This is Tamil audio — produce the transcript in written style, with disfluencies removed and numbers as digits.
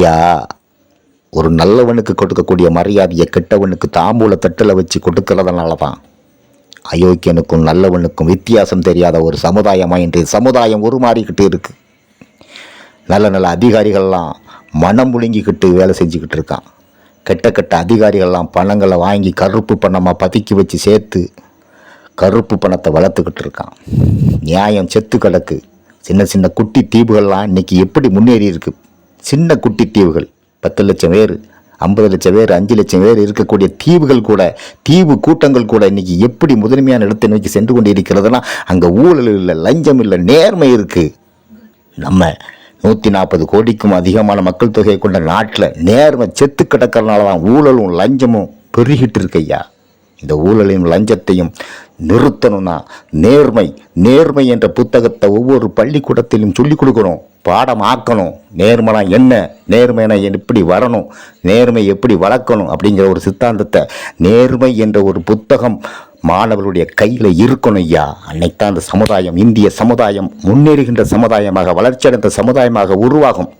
ஐயா, ஒரு நல்லவனுக்கு கொடுக்கக்கூடிய மரியாதையை கெட்டவனுக்கு தாம்பூல தட்டில் வச்சு கொடுக்கறதுனால தான் அயோக்கியனுக்கும் நல்லவனுக்கும் வித்தியாசம் தெரியாத ஒரு சமுதாயமாக இன்றைய சமுதாயம் உருமாறிக்கிட்டு இருக்கு. நல்ல நல்ல அதிகாரிகள்லாம் மனம் முழுங்கிக்கிட்டு வேலை செஞ்சுக்கிட்டு இருக்கான். கெட்ட கெட்ட அதிகாரிகள்லாம் பணங்களை வாங்கி கருப்பு பணமாக பதுக்கி வச்சு சேர்த்து கருப்பு பணத்தை வளர்த்துக்கிட்டு இருக்கான். நியாயம் செத்து கிடக்கு. சின்ன சின்ன குட்டி தீவுகள்லாம் இன்றைக்கி எப்படி முன்னேறி இருக்கு. சின்ன குட்டி தீவுகள் 10 லட்சம் பேர், 50 லட்சம் பேர், 5 லட்சம் பேர் இருக்கக்கூடிய தீவுகள் கூட, தீவு கூட்டங்கள் கூட இன்றைக்கி எப்படி முதன்மையான இடத்தை நோக்கி சென்று கொண்டு இருக்கிறதுனா அங்கே ஊழல் இல்லை, லஞ்சம் இல்லை, நேர்மை இருக்குது. நம்ம 140 கோடிக்கும் அதிகமான மக்கள் தொகையை கொண்ட நாட்டில் நேர்மை செத்து கிடக்கிறதுனால தான் ஊழலும் லஞ்சமும் பெருகிட்டு இருக்கையா. இந்த ஊழலையும் லஞ்சத்தையும் நிறுத்தணும்னா நேர்மை என்ற புத்தகத்தை ஒவ்வொரு பள்ளிக்கூடத்திலும் சொல்லிக் கொடுக்கணும், பாடம் ஆக்கணும். நேர்மைனா என்ன, நேர்மைனா எப்படி வரணும், நேர்மை எப்படி வளர்க்கணும் அப்படிங்கிற ஒரு சித்தாந்தத்தை, நேர்மை என்ற ஒரு புத்தகம் மாணவர்களுடைய கையில் இருக்கணும் ஐயா. அன்னைக்கு தான் அந்த சமுதாயம், இந்திய சமுதாயம் முன்னேறுகின்ற சமுதாயமாக, வளர்ச்சியடைந்த சமுதாயமாக உருவாகும்.